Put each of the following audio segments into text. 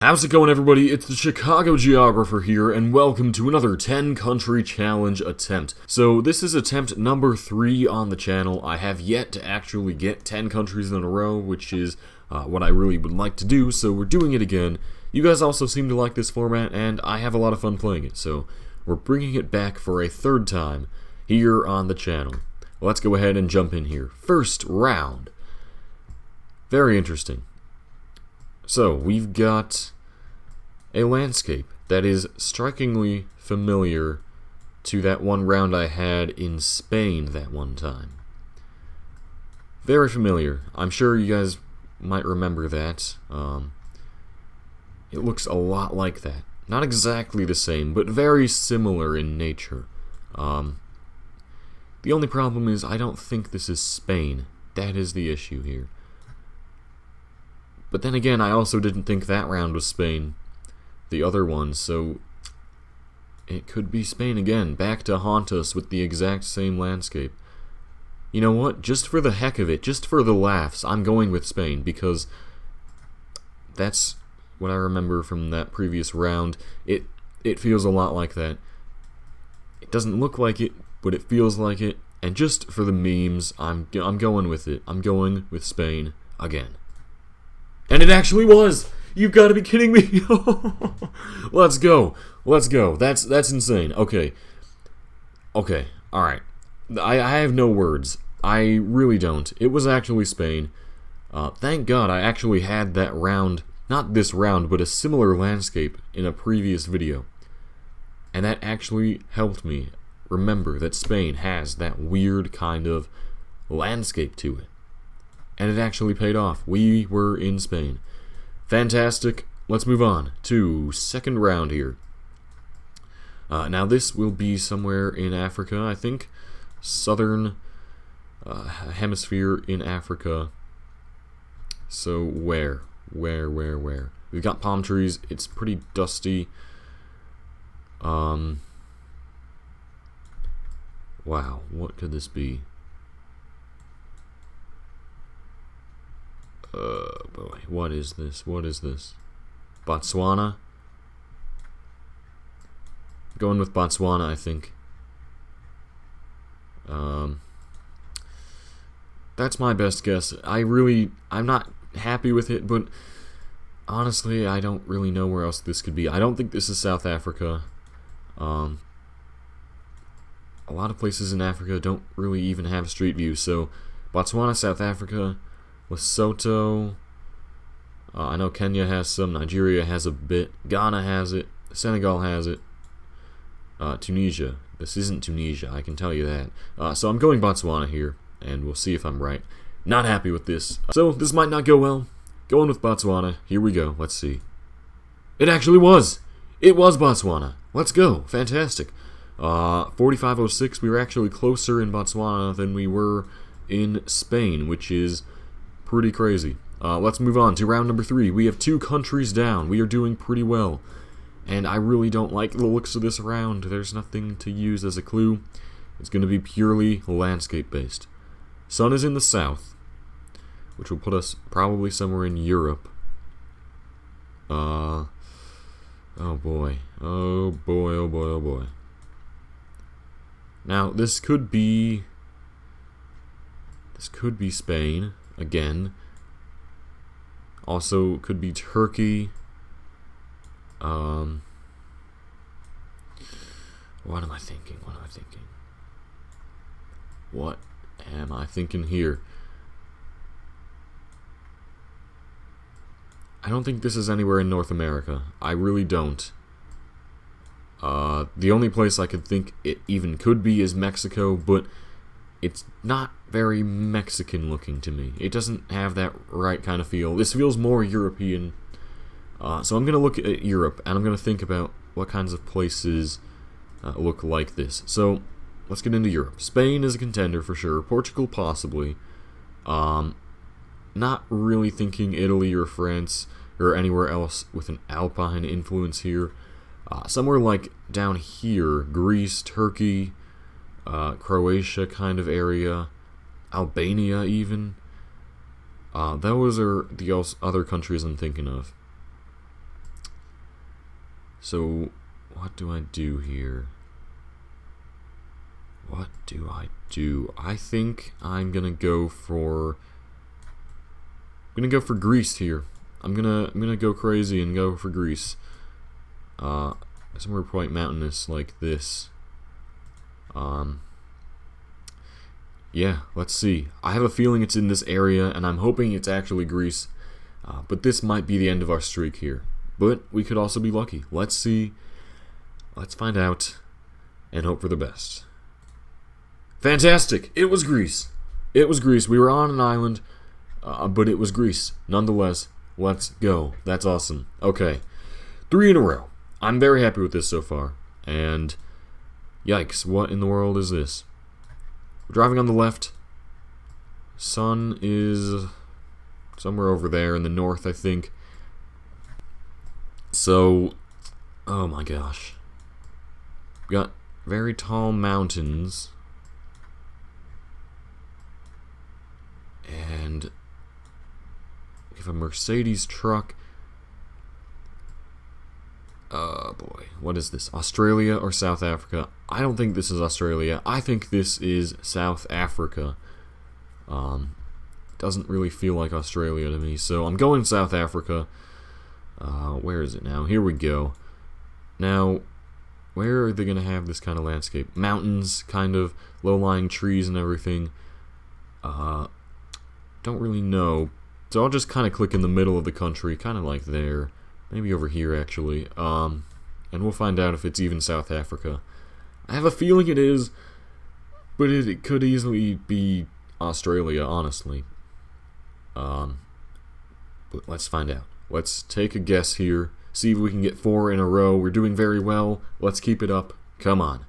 How's it going, everybody? It's the Chicago Geographer here, and welcome to another 10-country challenge attempt. So this is attempt number 3 on the channel. I have yet to actually get 10 countries in a row, which is what I really would like to do, so we're doing it again. You guys also seem to like this format, and I have a lot of fun playing it, so we're bringing it back for a third time here on the channel. Let's go ahead and jump in here. First round. Very interesting. So, we've got a landscape that is strikingly familiar to that one round I had in Spain that one time. Very familiar. I'm sure you guys might remember that. It looks a lot like that. Not exactly the same, but very similar in nature. The only problem is I don't think this is Spain. That is the issue here. But then again, I also didn't think that round was Spain, the other one, so it could be Spain again, back to haunt us with the exact same landscape. You know what? Just for the heck of it, just for the laughs, I'm going with Spain, because that's what I remember from that previous round. It feels a lot like that. It doesn't look like it, but it feels like it, and just for the memes, I'm going with it. I'm going with Spain again. And it actually was! You've got to be kidding me! Let's go. Let's go. That's insane. Okay. Okay. Alright. I have no words. I really don't. It was actually Spain. Thank God I actually had that round, not this round, but a similar landscape in a previous video. And that actually helped me remember that Spain has that weird kind of landscape to it. And it actually paid off. We were in Spain. Fantastic. Let's move on to second round here. Now this will be somewhere in Africa, I think. Southern hemisphere in Africa. So where? Where? We've got palm trees. It's pretty dusty. Wow, what could this be? Boy, what is this? What is this? Botswana? Going with Botswana, I think. That's my best guess. I'm not happy with it, but honestly, I don't really know where else this could be. I don't think this is South Africa. A lot of places in Africa don't really even have street view, so Botswana, South Africa, Lesotho, I know Kenya has some, Nigeria has a bit, Ghana has it, Senegal has it, Tunisia. This isn't Tunisia, I can tell you that. So I'm going Botswana here, and we'll see if I'm right. Not happy with this. So this might not go well. Going with Botswana. Here we go. Let's see. It actually was! It was Botswana. Let's go. Fantastic. 4506, we were actually closer in Botswana than we were in Spain, which is pretty crazy. Let's move on to round number 3. We have 2 countries down. We are doing pretty well. And I really don't like the looks of this round. There's nothing to use as a clue. It's going to be purely landscape-based. Sun is in the south, which will put us probably somewhere in Europe. Oh boy. Oh boy, oh boy, oh boy. Now, this could be Spain. Again. Also, could be Turkey. What am I thinking? What am I thinking here? I don't think this is anywhere in North America. I really don't. The only place I could think it even could be is Mexico, but it's not very Mexican looking to me. It doesn't have that right kind of feel. This feels more European. So I'm going to look at Europe, and I'm going to think about what kinds of places look like this. So let's get into Europe. Spain is a contender for sure. Portugal possibly. Not really thinking Italy or France or anywhere else with an Alpine influence here. Somewhere like down here, Greece, Turkey, Croatia kind of area, Albania even. Those are the other countries I'm thinking of. So, what do I do here? What do I do? I think I'm gonna go for Greece here. I'm gonna go crazy and go for Greece. Somewhere quite mountainous like this. Yeah, let's see. I have a feeling it's in this area, and I'm hoping it's actually Greece. But this might be the end of our streak here. But we could also be lucky. Let's see. Let's find out and hope for the best. Fantastic! It was Greece. It was Greece. We were on an island, but it was Greece. Nonetheless, let's go. That's awesome. Okay. 3 in a row. I'm very happy with this so far. And yikes, what in the world is this? We're driving on the left. Sun is somewhere over there in the north, I think. So, oh my gosh. We got very tall mountains. And we have a Mercedes truck. Oh boy, what is this? Australia or South Africa? I don't think this is Australia. I think this is South Africa. Doesn't really feel like Australia to me, so I'm going South Africa. Where is it now? Here we go. Now, where are they going to have this kind of landscape? Mountains, kind of, low-lying trees and everything. Don't really know. So I'll just kind of click in the middle of the country, kind of like there. Maybe over here, actually. And we'll find out if it's even South Africa. I have a feeling it is, but it could easily be Australia, honestly. But let's find out. Let's take a guess here. See if we can get 4 in a row. We're doing very well. Let's keep it up. Come on.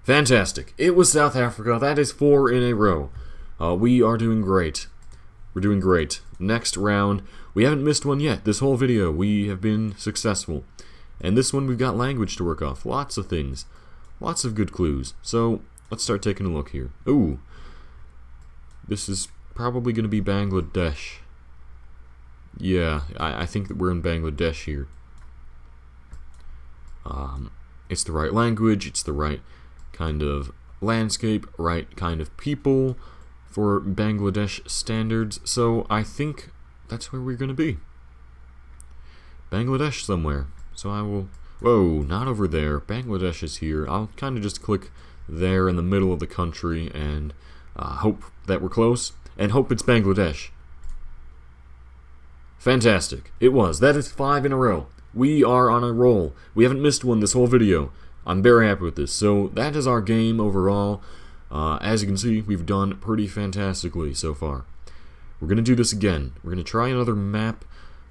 Fantastic. It was South Africa. That is 4 in a row. We are doing great. We're doing great. Next round. We haven't missed one yet. This whole video, we have been successful. And this one, we've got language to work off. Lots of things. Lots of good clues. So, let's start taking a look here. Ooh. This is probably going to be Bangladesh. Yeah, I think that we're in Bangladesh here. It's the right language. It's the right kind of landscape. Right kind of people for Bangladesh standards. So, I think that's where we're going to be. Bangladesh somewhere. So I will... Whoa, not over there. Bangladesh is here. I'll kind of just click there in the middle of the country and hope that we're close. And hope it's Bangladesh. Fantastic. It was. That is 5 in a row. We are on a roll. We haven't missed one this whole video. I'm very happy with this. So that is our game overall. As you can see, we've done pretty fantastically so far. We're gonna do this again. We're gonna try another map.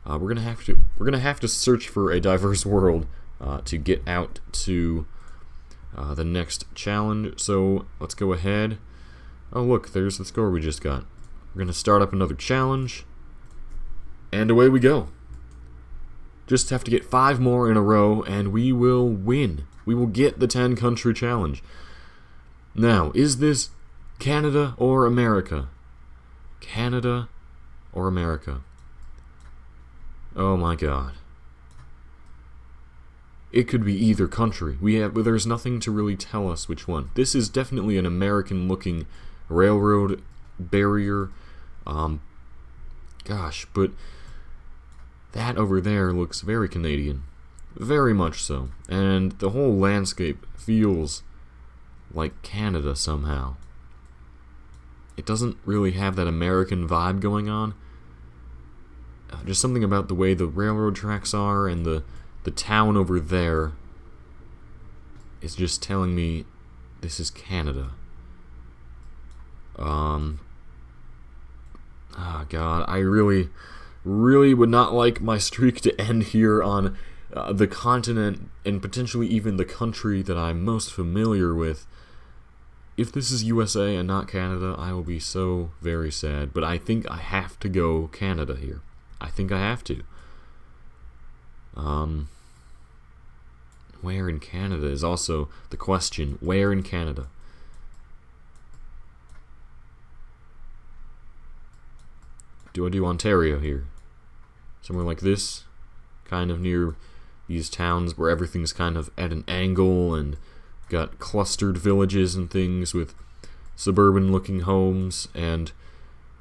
We're gonna have to search for a diverse world to get out to the next challenge. So let's go ahead. Oh look, there's the score we just got. We're gonna start up another challenge, and away we go. Just have to get 5 more in a row, and we will win. We will get the 10-country challenge. Now, is this Canada or America? Canada or America? Oh my god. It could be either country. There's nothing to really tell us which one. This is definitely an American-looking railroad barrier. Gosh, but that over there looks very Canadian. Very much so. And the whole landscape feels like Canada somehow. It doesn't really have that American vibe going on. Just something about the way the railroad tracks are and the town over there is just telling me this is Canada. God, I really would not like my streak to end here on the continent and potentially even the country that I'm most familiar with. If this is USA and not Canada, I will be so very sad. But I think I have to go Canada here. I think I have to. Where in Canada is also the question. Where in Canada? Do I do Ontario here? Somewhere like this? Kind of near these towns where everything's kind of at an angle and got clustered villages and things with suburban-looking homes and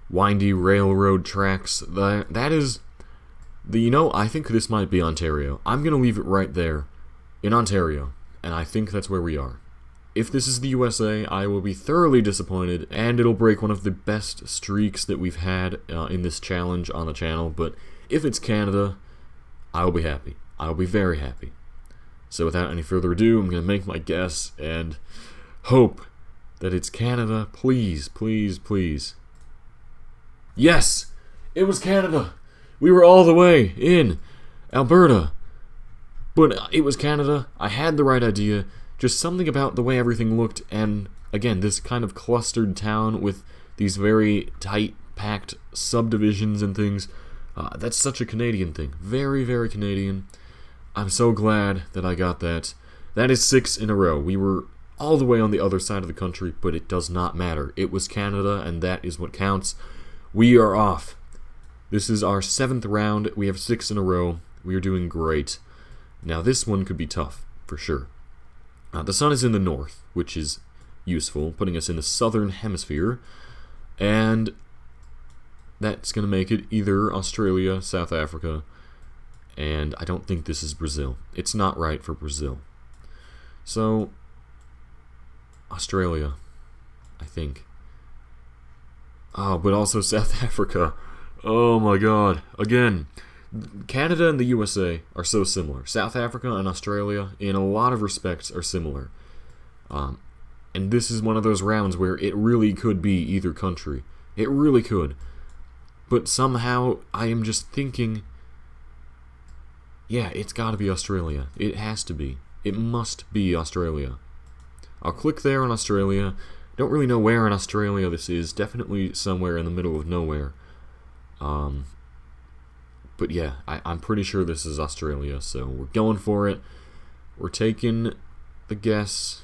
windy railroad tracks. That is I think this might be Ontario. I'm going to leave it right there in Ontario, and I think that's where we are. If this is the USA, I will be thoroughly disappointed, and it'll break one of the best streaks that we've had in this challenge on the channel, but if it's Canada, I will be happy. I will be very happy. So without any further ado, I'm going to make my guess and hope that it's Canada. Please, please, please. Yes! It was Canada! We were all the way in Alberta. But it was Canada. I had the right idea. Just something about the way everything looked, and again, this kind of clustered town with these very tight, packed subdivisions and things. That's such a Canadian thing. Very, very Canadian. I'm so glad that I got that. That is 6 in a row. We were all the way on the other side of the country, but it does not matter. It was Canada, and that is what counts. We are off. This is our 7th round. We have 6 in a row. We are doing great. Now, this one could be tough, for sure. The sun is in the north, which is useful, putting us in the southern hemisphere, and that's going to make it either Australia, South Africa, and I don't think this is Brazil. It's not right for Brazil. So, Australia, I think. Oh, but also South Africa. Oh my god. Again, Canada and the USA are so similar. South Africa and Australia, in a lot of respects, are similar. And this is one of those rounds where it really could be either country. It really could. But somehow, I am just thinking, yeah, it's gotta be Australia. It has to be. It must be Australia. I'll click there on Australia. Don't really know where in Australia this is. Definitely somewhere in the middle of nowhere. But yeah, I'm pretty sure this is Australia, so we're going for it. We're taking the guess,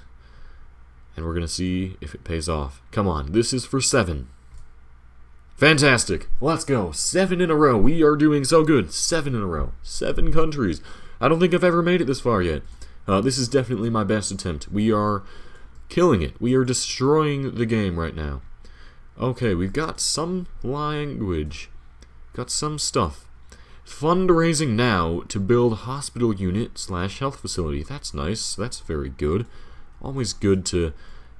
and we're going to see if it pays off. Come on, this is for 7. Fantastic! Let's go. 7 in a row. We are doing so good. 7 in a row. 7 countries. I don't think I've ever made it this far yet. This is definitely my best attempt. We are killing it. We are destroying the game right now. Okay, we've got some language. Got some stuff. Fundraising now to build hospital unit / health facility. That's nice. That's very good. Always good to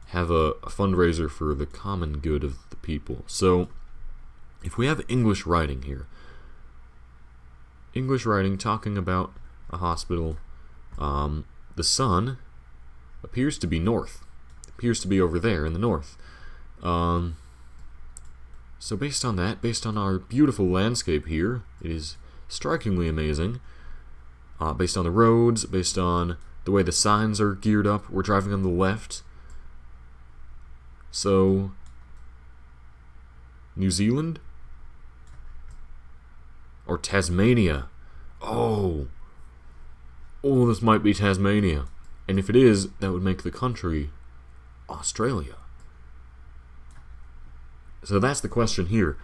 have a fundraiser for the common good of the people. So, if we have English writing here. English writing talking about a hospital. The sun appears to be north. Appears to be over there in the north. So based on that, based on our beautiful landscape here, it is strikingly amazing. Based on the roads, based on the way the signs are geared up, we're driving on the left. So, New Zealand? Or Tasmania? Oh, this might be Tasmania. And if it is, that would make the country Australia. So that's the question here.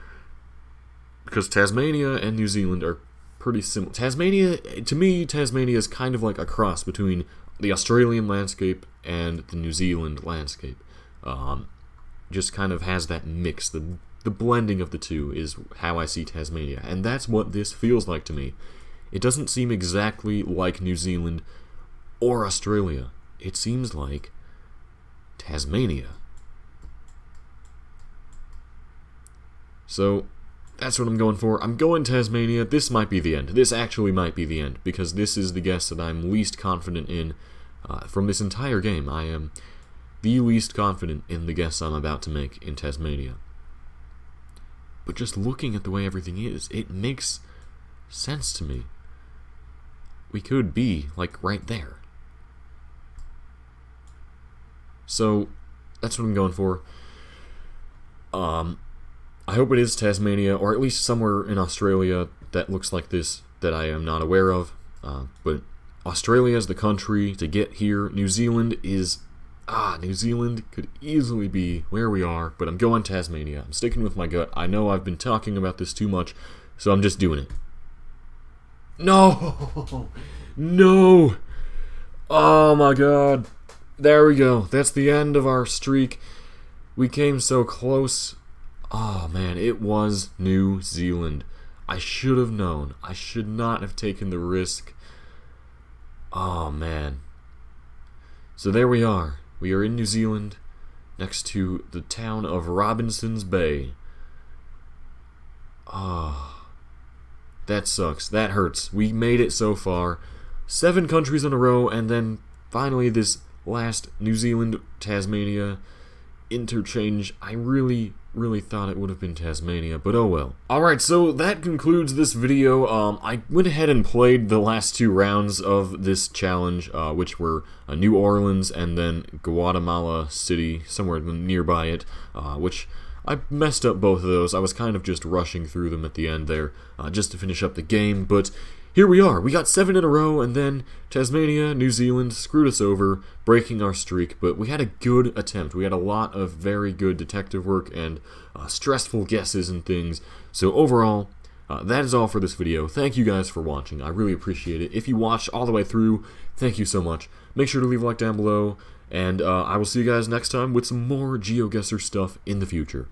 Because Tasmania and New Zealand are pretty similar. To me, Tasmania is kind of like a cross between the Australian landscape and the New Zealand landscape. Just kind of has that mix. The blending of the two is how I see Tasmania. And that's what this feels like to me. It doesn't seem exactly like New Zealand or Australia. It seems like Tasmania. So, that's what I'm going for. I'm going Tasmania. This might be the end. This actually might be the end, because this is the guess that I'm least confident in from this entire game. I am the least confident in the guess I'm about to make in Tasmania. But just looking at the way everything is, it makes sense to me. We could be, like, right there. So, that's what I'm going for. I hope it is Tasmania, or at least somewhere in Australia that looks like this that I am not aware of. But Australia is the country to get here. New Zealand is... New Zealand could easily be where we are, but I'm going Tasmania. I'm sticking with my gut. I know I've been talking about this too much, so I'm just doing it. No! No! Oh my god. There we go. That's the end of our streak. We came so close. Oh man, it was New Zealand. I should have known. I should not have taken the risk. Oh man. So there we are. We are in New Zealand, next to the town of Robinson's Bay. Ah, that sucks. That hurts. We made it so far. 7 countries in a row, and then finally this last New Zealand, Tasmania interchange. I really thought it would have been Tasmania, but oh well. Alright, so that concludes this video. I went ahead and played the last 2 rounds of this challenge, which were New Orleans and then Guatemala City, somewhere nearby it, which I messed up both of those. I was kind of just rushing through them at the end there, just to finish up the game, but here we are. We got 7 in a row, and then Tasmania, New Zealand screwed us over, breaking our streak, but we had a good attempt. We had a lot of very good detective work and stressful guesses and things. So overall, that is all for this video. Thank you guys for watching. I really appreciate it. If you watched all the way through, thank you so much. Make sure to leave a like down below, and I will see you guys next time with some more GeoGuessr stuff in the future.